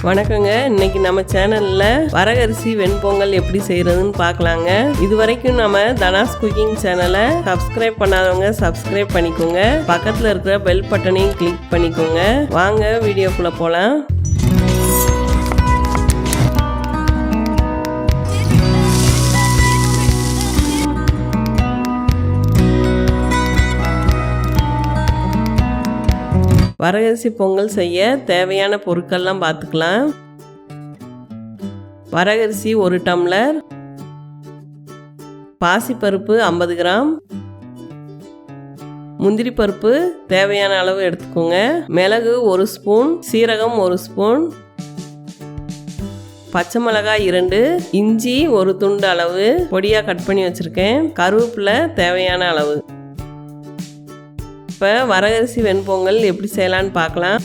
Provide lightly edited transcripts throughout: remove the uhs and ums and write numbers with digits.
வணக்கங்க. இன்னைக்கு நம்ம சேனல்ல வரகரிசி வெண்பொங்கல் எப்படி செய்யறதுன்னு பார்க்கலாங்க. இது வரைக்கும் நம்ம தனாஸ் குக்கிங் சேனலை சப்ஸ்கிரைப் பண்ணாதவங்க சப்ஸ்கிரைப் பண்ணிக்கோங்க. பக்கத்துல இருக்கிற பெல் பட்டனையும் கிளிக் பண்ணிக்கோங்க. வாங்க வீடியோக்குள்ள போலாம். வரகரிசி பொங்கல் செய்ய தேவையான பொருட்கள்லாம் பார்த்துக்கலாம். வரகரிசி 1 டம்ளர், பாசிப்பருப்பு 50 கிராம், முந்திரி பருப்பு தேவையான அளவு எடுத்துக்கோங்க, மிளகு 1 ஸ்பூன், சீரகம் 1 ஸ்பூன், பச்சை மிளகாய் 2, இஞ்சி 1 துண்டு அளவு பொடியாக கட் பண்ணி வச்சுருக்கேன், கருவேப்பிலை தேவையான அளவு. இப்போ வரகரிசி வெண்பொங்கல் எப்படி செய்யலான்னு பார்க்கலாம்.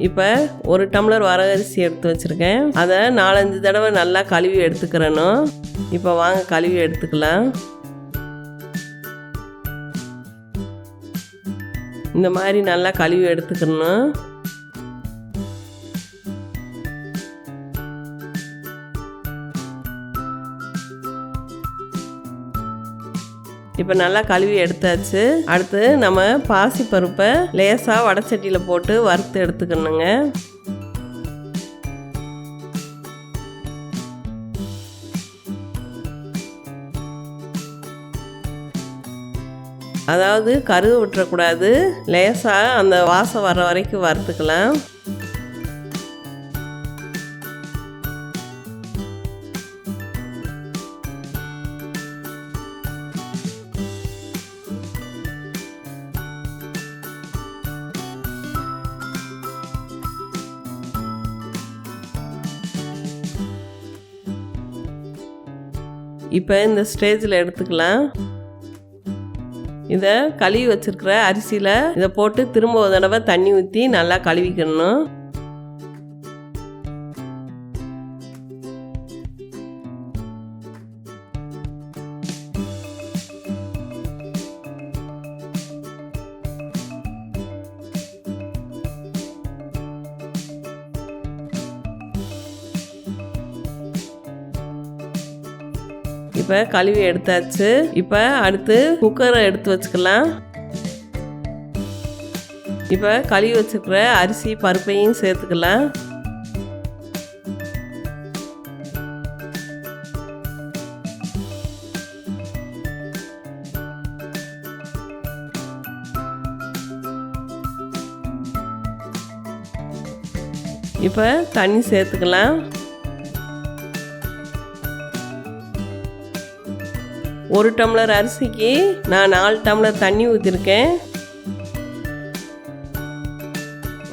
இப்போ 1 டம்ளர் வரகரிசி எடுத்து வச்சுருக்கேன். அதை 4-5 தடவை நல்லா கழுவி எடுத்துக்கிறணும். இப்போ வாங்க கழுவி எடுத்துக்கலாம். இந்த மாதிரி நல்லா கழுவி எடுத்துக்கணும். இப்போ நல்லா கழுவி எடுத்தாச்சு. அடுத்து நம்ம பாசி பருப்பை லேசாக வடச்சட்டியில் போட்டு வறுத்து எடுத்துக்கணுங்க. அதாவது கருது விட்டுறக்கூடாது, லேசாக அந்த வாசம் வர வரைக்கும் வறுத்துக்கலாம். இப்போ இந்த ஸ்டேஜில் எடுத்துக்கலாம். இதை கழுவி வச்சிருக்கிற அரிசியில் இதை போட்டு திரும்ப ஒரு தடவை தண்ணி ஊற்றி நல்லா கழுவிக்கணும். இப்போ கழுவி எடுத்தாச்சு. இப்போ அடுத்து குக்கரை எடுத்து வச்சுக்கலாம். இப்போ கழுவி வச்சுக்கிற அரிசி பருப்பையும் சேர்த்துக்கலாம். இப்போ தண்ணி சேர்த்துக்கலாம். 1 டம்ளர் அரிசிக்கு நான் 4 டம்ளர் தண்ணி ஊற்றிருக்கேன்.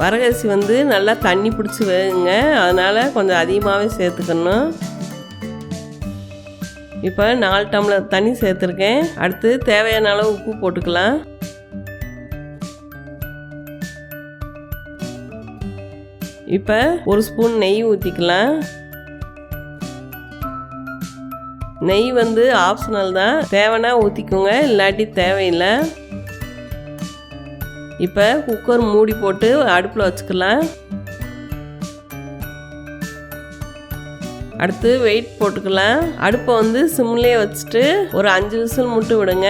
வரகரிசி நல்லா தண்ணி பிடிச்சி வேகுங்க, அதனால் கொஞ்சம் அதிகமாகவே சேர்த்துக்கணும். இப்போ 4 டம்ளர் தண்ணி சேர்த்துருக்கேன். அடுத்து தேவையான அளவு உப்பு போட்டுக்கலாம். இப்போ 1 ஸ்பூன் நெய் ஊற்றிக்கலாம். நெய் ஆப்ஷனல் தான், தேவைன்னா ஊற்றிக்கோங்க, இல்லாட்டி தேவையில்லை. இப்போ குக்கர் மூடி போட்டு அடுப்பில் வச்சுக்கலாம். அடுத்து வெயிட் போட்டுக்கலாம். அடுப்பை சிம்லேயே வச்சுட்டு ஒரு 5 விசில் மட்டும் விடுங்க.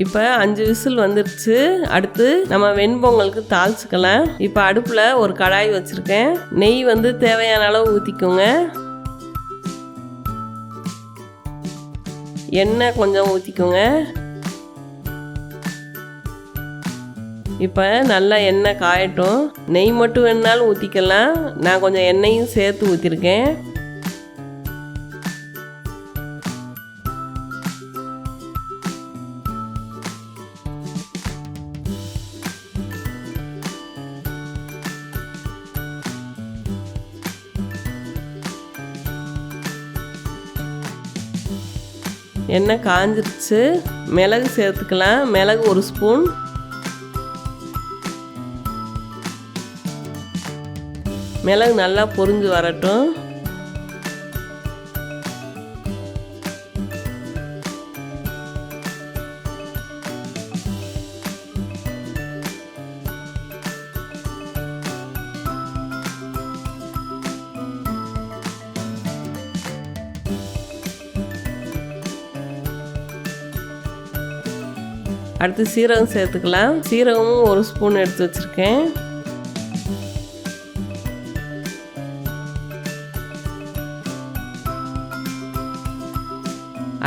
இப்போ 5 விசில் வந்துடுச்சு. அடுத்து நம்ம வெண்பொங்கலுக்கு தாளிச்சுக்கலாம். இப்போ அடுப்பில் ஒரு கடாய் வச்சுருக்கேன். நெய் தேவையான அளவு ஊற்றிக்கோங்க. எண்ணெய் கொஞ்சம் ஊற்றிக்கோங்க. இப்போ நல்லா எண்ணெய் காயட்டும். நெய் மட்டும் வேணுனாலும் ஊற்றிக்கலாம், நான் கொஞ்சம் எண்ணெயும் சேர்த்து ஊற்றிருக்கேன். எண்ணெய் காஞ்சிருச்சு. மிளகு சேர்த்துக்கலாம். மிளகு 1 ஸ்பூன், மிளகு நல்லா பொரிஞ்சு வரட்டும். அடுத்து சீரகம் சேர்த்துக்கலாம். சீரகமும் 1 ஸ்பூன் எடுத்து வச்சுருக்கேன்.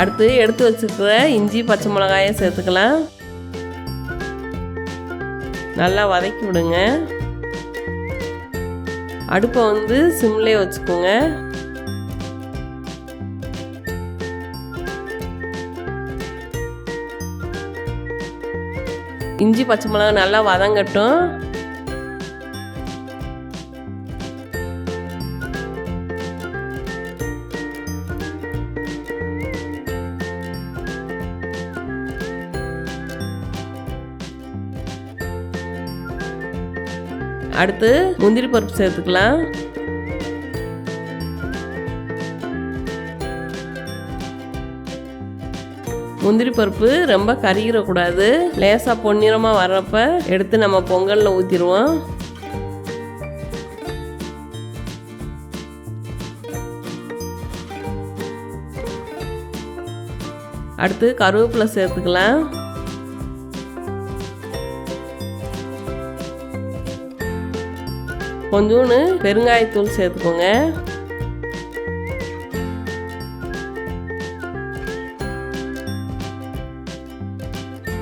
அடுத்து எடுத்து வச்சுருக்கிற இஞ்சி பச்சை மிளகாயை சேர்த்துக்கலாம். நல்லா வதக்கி விடுங்க. அடுப்பை சிம்லே வச்சுக்கோங்க. இஞ்சி பச்சை மிளகாய் நல்லா வதங்கட்டும். அடுத்து முந்திரி பருப்பு சேர்த்துக்கலாம். முந்திரி பருப்பு ரொம்ப கருகிடக்கூடாது. லேசாக பொன்னிறமாக வர்றப்ப எடுத்து நம்ம பொங்கலில் ஊற்றிடுவோம். அடுத்து கருவேப்பிலை சேர்த்துக்கலாம். கொஞ்சோண்டு பெருங்காயத்தூள் சேர்த்துக்கோங்க.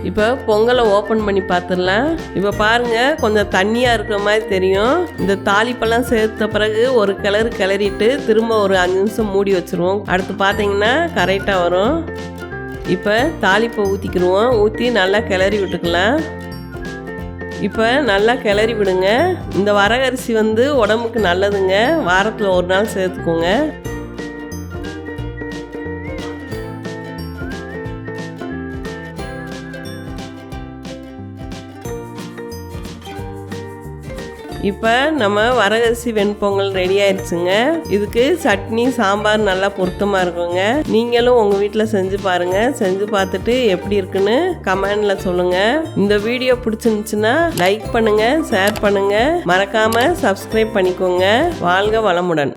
இப்போ பொங்கலை ஓப்பன் பண்ணி பார்த்துடலாம். இப்போ பாருங்கள், கொஞ்சம் தண்ணியாக இருக்கிற மாதிரி தெரியும். இந்த தாளிப்பெல்லாம் சேர்த்த பிறகு ஒரு கிளறிட்டு திரும்ப ஒரு 5 நிமிஷம் மூடி வச்சுருவோம். அடுத்து பார்த்தீங்கன்னா கரெக்டாக வரும். இப்போ தாளிப்பை ஊற்றிக்கிடுவோம். ஊற்றி நல்லா கிளறி விட்டுக்கலாம். இப்போ நல்லா கிளறி விடுங்க. இந்த வரகரிசி உடம்புக்கு நல்லதுங்க. வாரத்தில் 1 நாள் சேர்த்துக்கோங்க. இப்போ நம்ம வரகரிசி வெண்பொங்கல் ரெடி ஆயிடுச்சுங்க. இதுக்கு சட்னி சாம்பார் நல்லா பொருத்தமாக இருக்குங்க. நீங்களும் உங்கள் வீட்டில் செஞ்சு பாருங்கள். செஞ்சு பார்த்துட்டு எப்படி இருக்குன்னு கமெண்டில் சொல்லுங்கள். இந்த வீடியோ பிடிச்சிருந்துச்சுன்னா லைக் பண்ணுங்கள், ஷேர் பண்ணுங்கள், மறக்காமல் சப்ஸ்கிரைப் பண்ணிக்கோங்க. வாழ்க வளமுடன்.